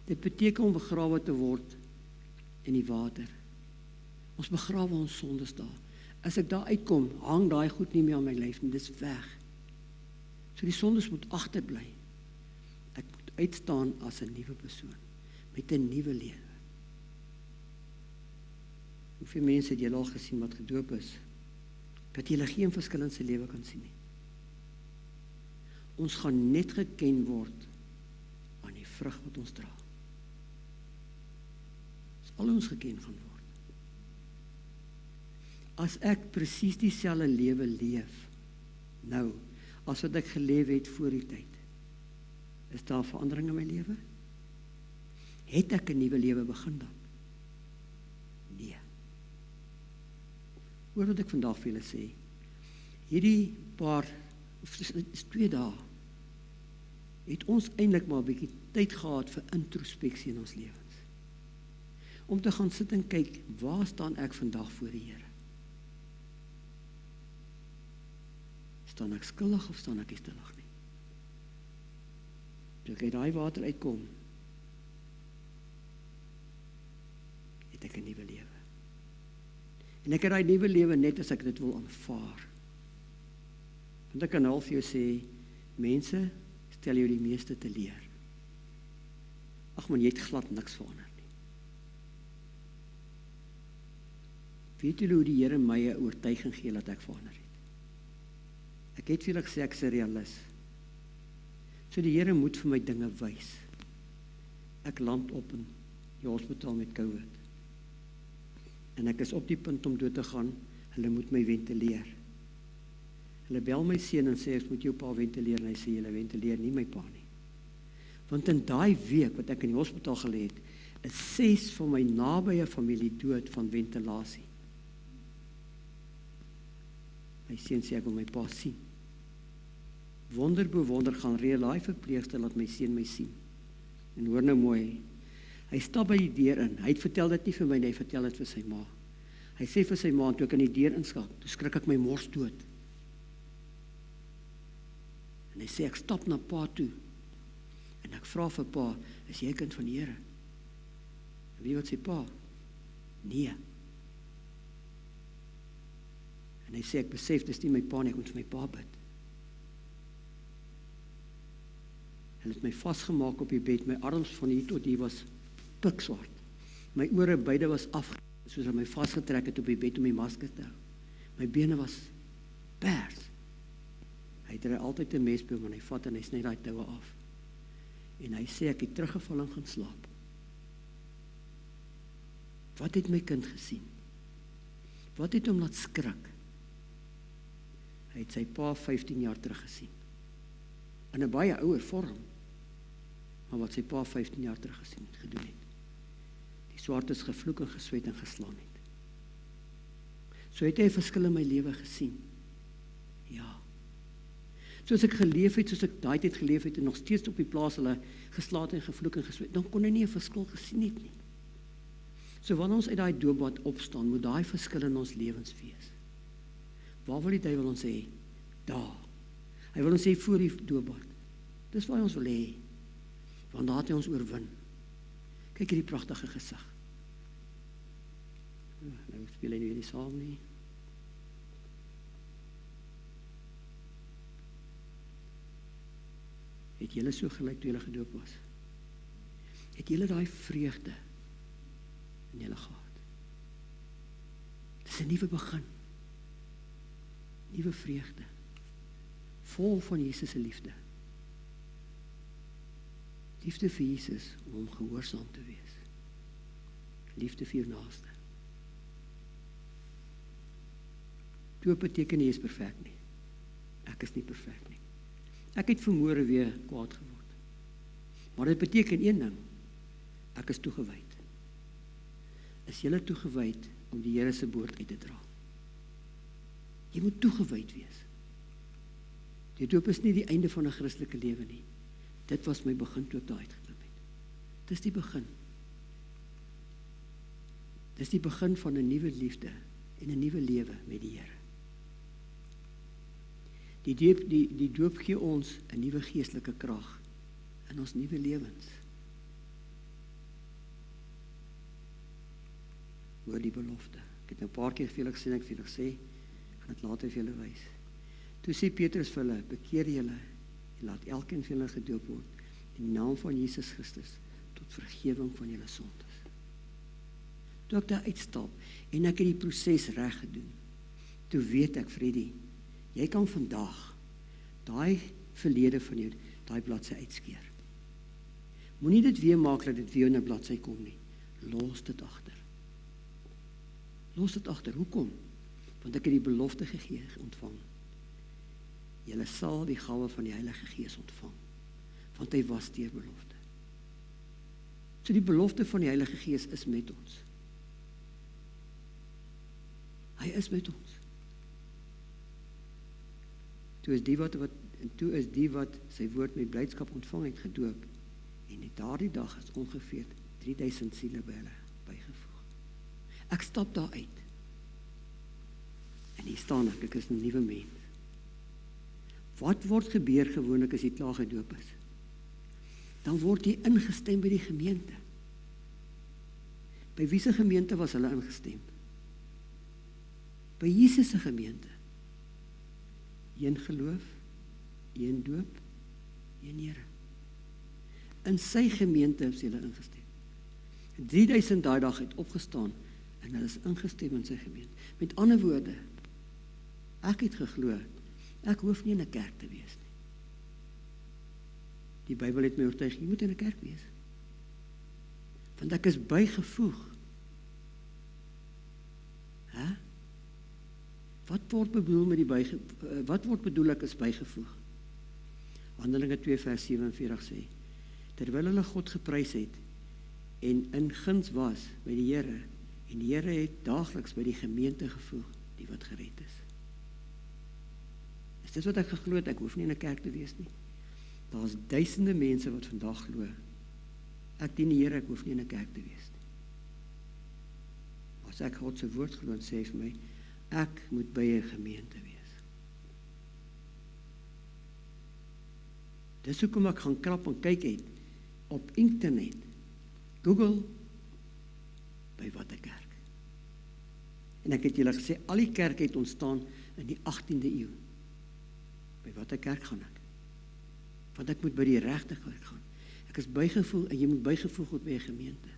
Dit beteken om begrawe te word in die water. Ons begrawe ons sondes daar. As ek daar uitkom, hang daai goed nie meer aan my lyf nie, dis weg. So die sondes moet agterbly. Ek moet uitstaan as 'n nuwe persoon, met 'n nuwe lewe. Hoeveel mense het julle al gesien wat gedoop is, dat julle geen verskil in sy lewe kan sien nie. Ons gaan net geken word aan die vrug wat ons dra. Dis al ons geken gaan word. As ek presies dieselfde lewe leef, nou, as wat ek geleef het voor die tyd, is daar verandering in my lewe? Het ek 'n nuwe lewe begin dan? Nee. Hoor wat ek vandag vir julle sê. Hierdie paar, of is 2 dae, het ons eintlik maar 'n bietjie tyd gehad vir introspeksie in ons lewens. Om te gaan sit en kyk, waar staan ek vandag voor die Here? Staan ek skuldig of staan ek nie skuldig nie? Toe ek uit daai water uitkom, het ek 'n nuwe lewe. En ek het daai nuwe lewe net as ek dit wil aanvaar. Want ek kan al vir jou sê, mense stel jou die meeste te leer. Ag man, jy het glad niks verander nie. Weet julle hoe die Here my 'n oortuiging gee dat ek verander het? Ek het vir julle gesê ek is 'n realist. So die Here moet vir my dinge wys. Ek land op in die hospitaal met COVID. En ek is op die punt om dood te gaan. Hulle moet my ventileer. Hulle bel my seun en sê ek moet jou pa ventileer, en hy sê julle ventileer nie my pa nie. Want in daai week wat ek in die hospitaal gelê het, is 6 van my nabye familie dood van ventilasie. My seun sê ek wil my pa sien. Wonder bewonder gaan reël daai verpleegster laat my seun my sien. En hoor nou mooi, hy stap by die deur in. Hy het vertel dit nie vir my nie, hy vertel dit vir sy ma. Hy sê vir sy ma, toe ek in die deur inskakel, toe skrik ek my mors dood. En hy sê ek stap na pa toe. En ek vra vir pa, is jy 'n kind van die Here? En weet wat sê pa? Nee. En hy sê ek besef dis nie my pa nie, ek moet vir my pa bid. Hulle het my vasgemaak op die bed, my arms van hier tot hier was pikswart. My ore beide was af, soos hulle my vasgetrek het op die bed om die masker te hou. My bene was pers. Hy het altyd 'n mes by hom en hy vat en hy sny daai toue af. En hy sê ek het teruggeval en gaan slaap. Wat het my kind gesien? Wat het hom laat skrik? Hy het sy pa 15 jaar terug gesien. In 'n baie ouer vorm. Maar wat sy pa 15 jaar terug gesien het, gedoen het. Die swaartes gevloek en gesweet en geslaan het. So het hy 'n verskil in my lewe gesien. Ja. Soos ek geleef het, soos ek daai tyd geleef het en nog steeds op die plaas hulle geslaat en gevloek en gesweet, dan kon hy nie 'n verskil gesien het nie. So wanneer ons uit daai doopbad opstaan, moet daai verskil in ons lewens wees. Waar wil die duiwel ons hê? Daar. Hy wil ons sê voor die doopbad. Dis waar hy ons wil hê. Want daar het hy ons oorwin. Kyk hierdie pragtige gesig. Nou speel hy nie weer saam nie. Het julle so gelyk toe julle gedoop was? Het julle daai vreugde in julle gehad? Dis 'n nuwe begin. Nuwe vreugde. Vol van Jesus se liefde. Liefde vir Jesus om hom gehoorsaam te wees. Liefde vir jou naaste. Doop beteken nie jy is perfek nie. Ek is nie perfek nie. Ek het vermoere weer kwaad geword. Maar dit beteken een ding. Ek is toegewyd. Is jy toegewyd om die Here se woord uit te dra? Jy moet toegewyd wees. Die doop is nie die einde van 'n Christelike lewe nie. Dit was my begin toe ek daar uitgekom het. Dis die begin. Dis die begin van 'n nuwe liefde en 'n nuwe lewe met die Here. Die doop gee ons 'n nuwe geestelike krag in ons nuwe lewens. Hoor die belofte. Ek het nou 'n paar keer vir julle gesê, ek vir julle sê, ek gaan dit later vir julle wys. Toe sê Petrus vir hulle, bekeer julle en laat elkeen van julle gedoop word in die naam van Jesus Christus tot vergifnis van julle sondes. Toe ek daar uitstap en ek het die proses reg gedoen, toe weet ek, Freddie, jy kan vandag daai verlede van jou, daai bladsy uitskeer. Moenie dit weer maak dat dit weer in 'n bladsy kom nie. Los dit agter. Los dit agter. Hoekom? Want ek het die belofte ontvang. Julle sal die gawe van die Heilige Gees ontvang. Want hy was deur belofte. So die belofte van die Heilige Gees is met ons. Hy is met ons. Toe is die wat sy woord met blydskap ontvang het gedoop, en net daardie dag is ongeveer 3000 siele by hulle bygevoeg. Ek stap daar uit. En hier staan ek is 'n nuwe mens. Wat word gebeur gewoonlik as jy klaar gedoop is? Dan word jy ingestem by die gemeente. By wie se gemeente was hulle ingestem? By Jesus se gemeente. Een geloof, een doop, een Here. In sy gemeente is hulle ingestem. 3000 daai dag het opgestaan en hulle is ingestem in sy gemeente. Met ander woorde, ek het geglo, ek hoef nie in 'n kerk te wees nie. Die Bybel het my oortuig, jy moet in 'n kerk wees. Want ek is bygevoeg. Wat word bedoel ek is bygevoeg? Handelinge 2 vers 47 sê, terwyl hulle God geprys het en in guns was by die Here, en die Here het daagliks by die gemeente gevoeg, die wat gered is. Is dit wat ek geglo het, ek hoef nie in 'n kerk te wees nie. Daar is duisende mense wat vandag glo, ek dien die Here, ek hoef nie in 'n kerk te wees nie. As ek God se woord glo en sê vir my, ek moet by 'n gemeente wees. Dis hoekom ek gaan krap en kyk het op internet, Google, by watter kerk. En ek het julle gesê, al die kerke het ontstaan in die 18de eeu. By watter kerk gaan ek? Want ek moet by die regte kerk gaan. Ek is bygevoeg, en jy moet bygevoeg word by 'n gemeente.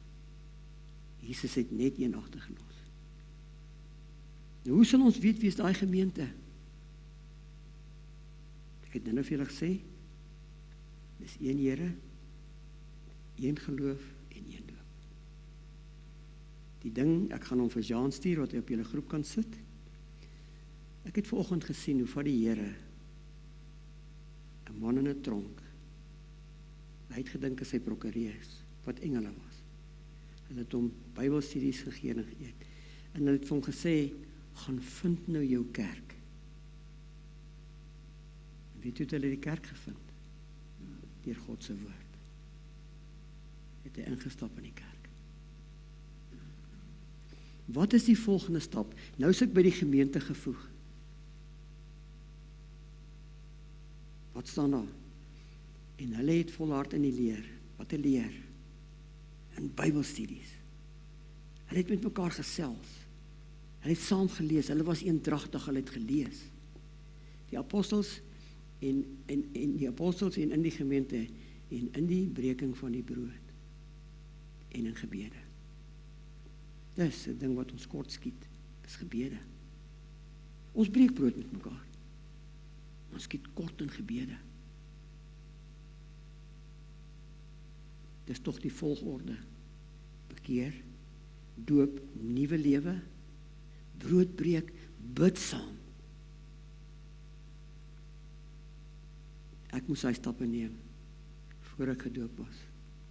Jesus het net een agtergelos. Nou, hoe sal ons weet wie is daai gemeente? Ek het nou vir julle gesê, dis een Here, een geloof en een doop. Die ding, ek gaan hom vir Jean stuur, wat hy op julle groep kan sit. Ek het vanoggend gesien hoe van die Here 'n man in 'n tronk, hy het gedink as hy prokureur is, wat engele was. Hulle het hom Bybelstudies gegee en geëet. En hulle het vir hom gesê, gaan vind nou jou kerk. En weet jy hoe hulle die kerk gevind? Deur God se woord. Het hy ingestap in die kerk. Wat is die volgende stap? Nou is ek by die gemeente gevoeg. Wat staan daar? En hulle het volhard in die leer. Wat te leer? In Bybelstudies. Hulle het met mekaar gesels. Hulle het saam gelees. Hulle was eendragtig, hulle het gelees. Die apostels en in die gemeente en in die breking van die brood en in gebede. Dis 'n ding wat ons kort skiet. Dis gebede. Ons breek brood met mekaar. Ons skiet kort in gebede. Dis tog die volgorde. Bekeer, doop, nuwe lewe, brood breek, bid saam. Ek moes hy stappe neem voor ek gedoop was.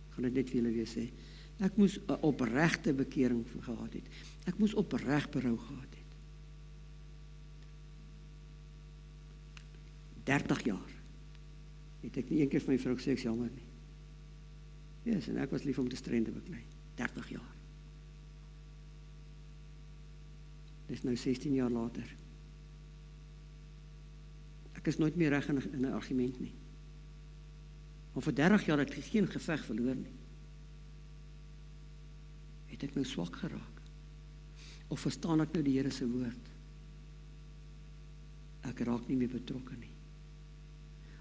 Ek gaan dit net vir julle weer sê. Ek moes 'n opregte bekering gehad het. Ek moes opreg berou gehad het. 30 jaar. Het ek nie een keer vir my vrou gesê, ek is jammer nie. Yes, en ek was lief om te streng te beklei. 30 jaar. Dis nou 16 jaar later. Ek is nooit meer reg in 'n argument nie. Maar vir 30 jaar het ek geen geveg verloor nie. Het ek nou swak geraak? Of verstaan ek nou die Here se woord? Ek raak nie meer betrokke nie.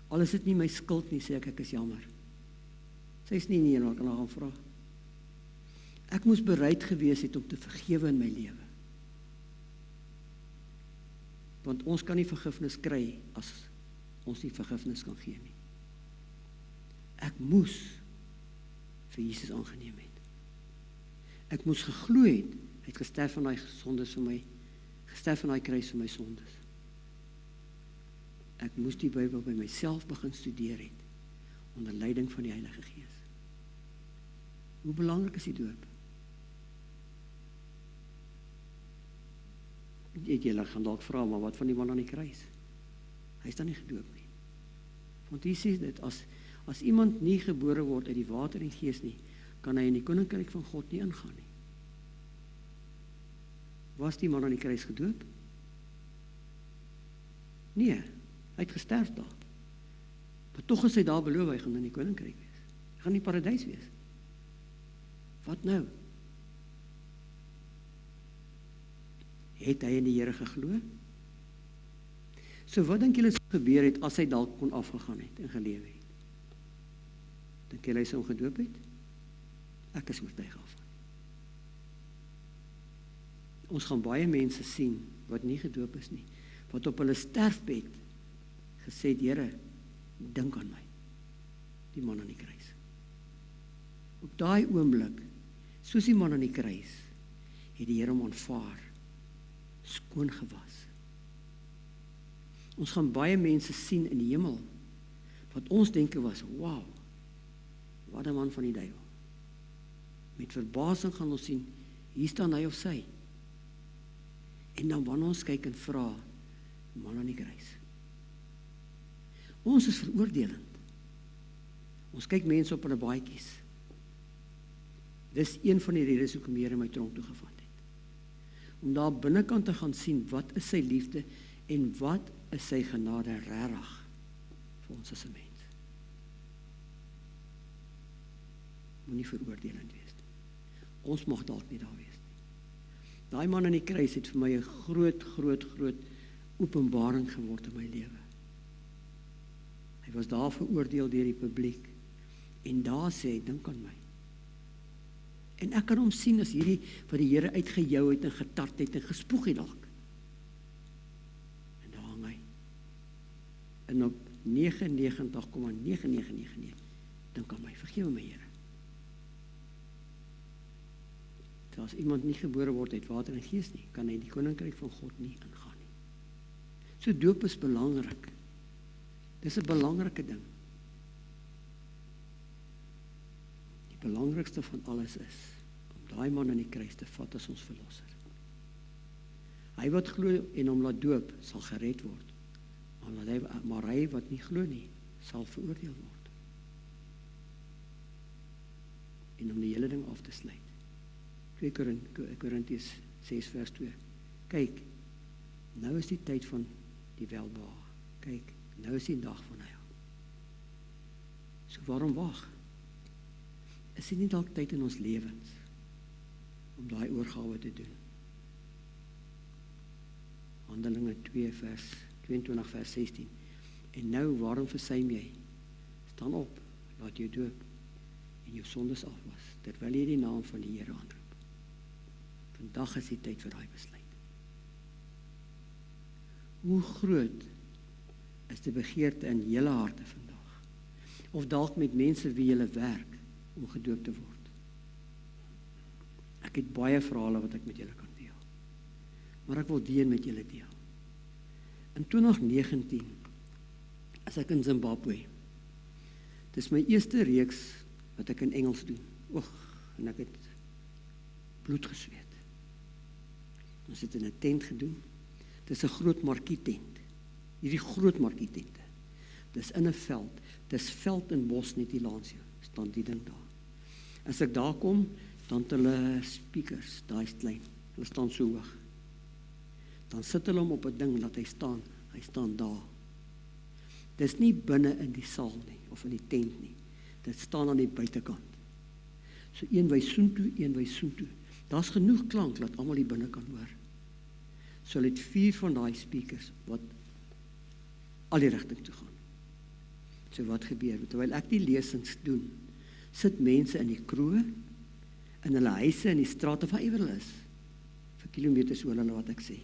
Al is dit nie my skuld nie, sê ek is jammer. Sy is nie in hier, maar kan haar gaan vra. Ek moes bereid gewees het om te vergewe in my lewe. Want ons kan nie vergifnis kry as ons nie vergifnis kan gee nie. Ek moes vir Jesus aangeneem het. Ek moes geglo het, hy het gesterf van daai sondes vir my, gesterf van daai kruis vir my sondes. Ek moes die Bybel by myself begin studeer het, onder leiding van die Heilige Gees. Hoe belangrik is die doop? Julle gaan dalk vra, maar wat van die man aan die kruis? Hy is dan nie gedoop nie. Want hier sê dit, as iemand nie gebore word uit die water en gees nie, kan hy in die koninkryk van God nie ingaan nie. Was die man aan die kruis gedoop? Nee, hy het gesterf daar. Maar tog is hy daar beloof, hy gaan in die koninkryk wees. Hy gaan in die paradys wees. Wat nou? Het hy in die Here geglo? So wat dink julle sou gebeur het as hy dalk kon afgegaan het en gelewe het? Dink julle hy sou hom gedoop het? Ek is oortuig daarvan. Ons gaan baie mense sien wat nie gedoop is nie, wat op hulle sterfbed gesê het, Here, dink aan my, die man aan die kruis. Op daai oomblik, soos die man aan die kruis, het die Here hom aanvaar, skoon gewas. Ons gaan baie mense sien in die hemel, wat ons denke was, wow, wat 'n man van die duiwel. Met verbasing gaan ons sien, hier staan hy of sy. En dan wanneer ons kyk en vra, man aan die kruis. Ons is veroordelend. Ons kyk mense op hulle baadjies. Dis een van die redes hoekom die Here my tronk toe gevat het. Om daar binnekant te gaan sien, wat is sy liefde en wat is sy genade regtig vir ons as 'n mens. Moenie veroordelend wees nie. Ons mag dalk nie daar wees nie. Daai man aan die kruis het vir my 'n groot openbaring geword in my lewe. Hy was daar veroordeel deur die publiek en daar sê hy, dink aan my. En ek kan hom sien as hierdie wat die Here uitgejou het en getart het en gespoeg het dalk. En daar hang hy. En op 99,9999 dink aan my, vergewe my Here. So as iemand nie gebore word uit water en gees nie, kan hy die koninkryk van God nie ingaan nie. So doop is belangrik. Dis 'n belangrike ding. Die belangrikste van alles is om daai man aan die kruis te vat as ons verlosser. Hy wat glo en hom laat doop, sal gered word. Maar hy wat nie glo nie, sal veroordeel word. En om die hele ding af te sluit. 2 Korintiërs 6 vers 2. Kyk, nou is die tyd van die welbehae. Kyk, nou is die dag van heil. So waarom wag? Is dit nie dalk tyd in ons lewens om daai oorgawe te doen? Handelinge 22 vers 16. En nou, waarom versuim jy? Staan op, laat jou doop en jou sondes afwas, terwyl jy die naam van die Here aanroep. Vandag is die tyd vir daai besluit. Hoe groot is die begeerte in julle harte vandag? Of dalk met mense wie julle werk om gedoop te word? Ek het baie verhale wat ek met julle kan deel. Maar ek wil die een met julle deel. In 2019 is ek in Zimbabwe. Dis my eerste reeks wat ek in Engels doen. En ek het bloed gesweet. Ons het in 'n tent gedoen. Dis 'n groot markietent. Hierdie groot markietente. Dis in 'n veld. Dis veld en bos net hier langs jou. Staan die ding daar. As ek daar kom, dan het hulle speakers, daai is klein. Hulle staan so hoog. Dan sit hulle hom op 'n ding laat hy staan. Hy staan daar. Dis nie binne in die saal nie, of in die tent nie. Dit staan aan die buitekant. So een wys soontoe, een wys soontoe. Daar's genoeg klank, laat almal die binne kan hoor. So hulle het 4 van daai speakers, wat al die rigting toe gaan. So wat gebeur? Terwyl ek die lesings doen, sit mense in die kroeg, in hulle huise, in die strate, waar ewer hulle is, vir kilometers hoor hulle wat ek sê.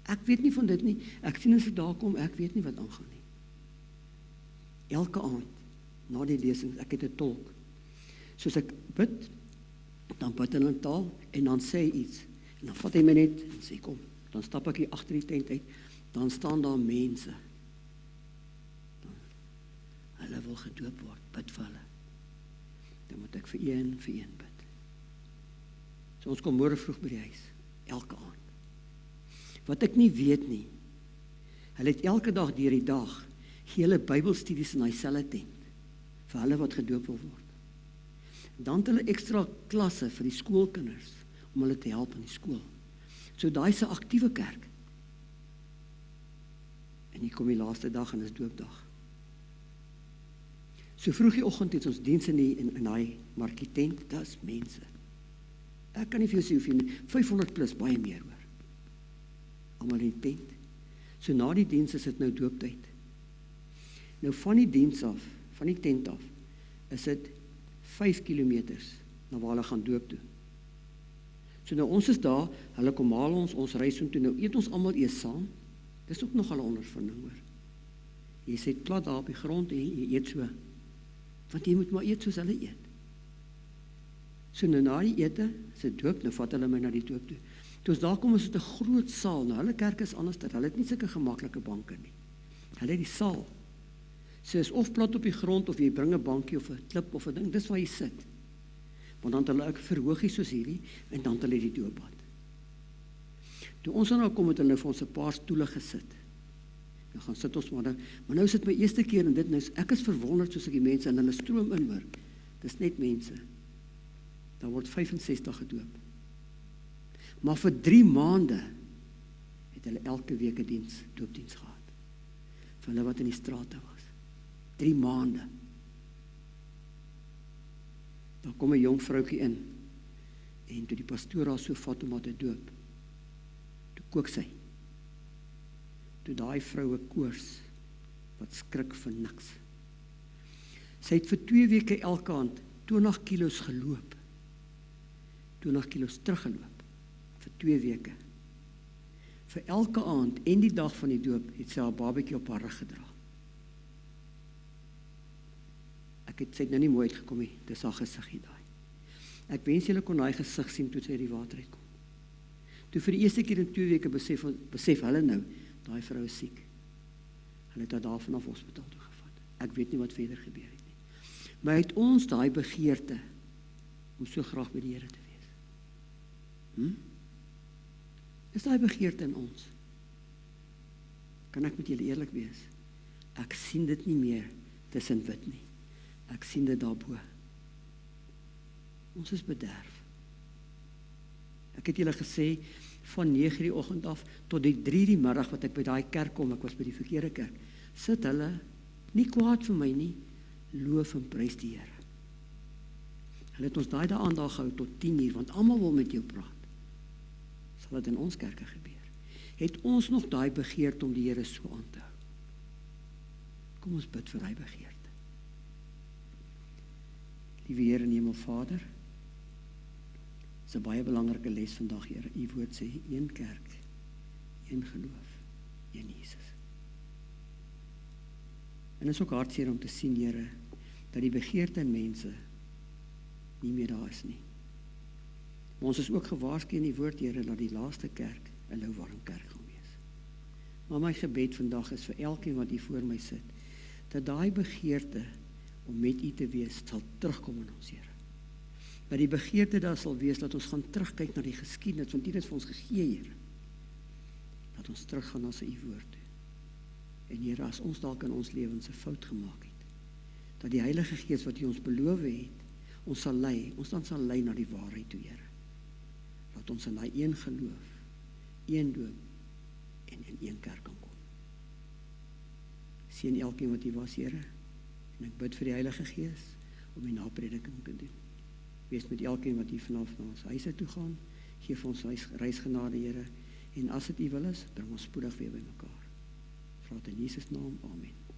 Ek weet nie van dit nie, ek sien as ek daar kom, ek weet nie wat aangaan nie. Elke aand, na die lesings, ek het 'n tolk. Soos ek bid, dan bid hulle in taal, en dan sê hy iets, en dan vat hy my net, en sê kom, dan stap ek hier agter die tent uit, dan staan daar mense, hulle wil gedoop word, bid vir hulle. Dan moet ek vir een bid. So ons kom môre vroeg by die huis, elke aand. Wat ek nie weet nie, hulle het elke dag deur die dag, gee hulle Bybelstudies in hy selfe tent, vir hulle wat gedoop wil word. Dan het hulle ekstra klasse vir die skoolkinders, om hulle te help in die skool. So daai is 'n aktiewe kerk. En hier kom die laaste dag en is doopdag. So vroeg die oggend het ons diens in daai markietent, dis mense. Ek kan nie vir jou sê hoeveel nie, 500 plus, baie meer hoor. Almal in die tent. So na die diens is dit nou dooptyd. Nou van die diens af, van die tent af, is dit 5 kilometers na waar hulle gaan doop toe. So nou ons is daar, hulle kom haal ons ry so toe, nou eet ons almal eers saam. Dis ook nog 'n ondervinding hoor. Jy sit plat daar op die grond en jy eet so. Want jy moet maar eet soos hulle eet. So nou na die ete, is dit doop, nou vat hulle my na die doop toe. Toe ons daar kom, is dit 'n groot saal. Nou hulle kerk is anders, hulle het nie sulke gemaklike banke nie. Hulle het die saal. So is of plat op die grond, of jy bring 'n bankie of 'n klip of 'n ding, dis waar jy sit. Want dan het hulle ook verhoogies soos hierdie, en dan het hulle die doopbad. Toe ons nou kom, het hulle vir ons 'n paar stoele gesit. Nou gaan sit ons maar nou is dit my eerste keer en dit nou, ek is verwonderd soos ek die mense en hulle stroom in hoor. Dis net mense. Daar word 65 gedoop. Maar vir 3 maande het hulle elke week 'n doopdiens gehad. Vir hulle wat in die strate was. 3 maande. Dan kom 'n jong vroutjie in en toe die pastoor haar so vat om haar te doop, toe kook sy. Toe daai vroue koors, wat skrik vir niks. Sy het vir 2 weke elke aand 20 kilos geloop. 20 kilos teruggeloop, vir 2 weke. Vir elke aand en die dag van die doop, het sy haar babatjie op haar rug gedra. Sy het nou nie mooi uitgekom nie, dis haar gesiggie daai. Ek wens julle kon daai gesig sien toe sy uit die water uitkom. Toe vir die eerste keer in 2 weke besef hulle nou, daai vrou is siek. Hulle het haar daar vanaf hospitaal toe gevat. Ek weet nie wat verder gebeur het nie. Maar het ons daai begeerte om so graag by die Here te wees. Is daai begeerte in ons? Kan ek met julle eerlik wees? Ek sien dit nie meer tussen wit nie. Ek sien dit daarbo. Ons is bederf. Ek het julle gesê, van 9 die oggend af, tot die 3 die middag, wat ek by daai kerk kom, ek was by die verkeerde kerk, sit hulle, nie kwaad vir my nie, loof en prys die Here. Hulle het ons daai aand daar gehou tot 10 uur, want almal wil met jou praat. Sal dit in ons kerke gebeur? Het ons nog daai begeerte om die Here so aan te hou? Kom ons bid vir daai begeerte. Liewe Here en Hemelvader, is 'n baie belangrike les vandag, Here. U woord sê, een kerk, een geloof, een Jesus. En is ook hartseer om te sien, Here, dat die begeerte in mense nie meer daar is nie. Maar ons is ook gewaarsku in die woord, Here, dat die laaste kerk 'n louwarm kerk gaan wees. Maar my gebed vandag is vir elkeen wat hier voor my sit, dat daai begeerte om met u te wees, sal terugkom in ons, Here. Dat die begeerte daar sal wees, dat ons gaan terugkyk na die geskiedenis, want u het dit vir ons gegee, Here. Dat ons teruggaan na sy woord toe. En Here, as ons dalk in ons lewens 'n fout gemaak het, dat die Heilige Gees wat u ons beloof het, ons sal lei, ons dan sal lei na die waarheid toe, Here. Dat ons in daai een geloof, een doop en in een kerk kan kom. Seën elkeen wat hier was, Here. En ek bid vir die Heilige Gees om die naprediking te doen. Wees met elkeen wat hier vanaf na ons huise toe gaan. Geef ons reisgenade, Here. En as dit U wil is, bring ons spoedig weer by mekaar. Vra dit in Jesus naam. Amen.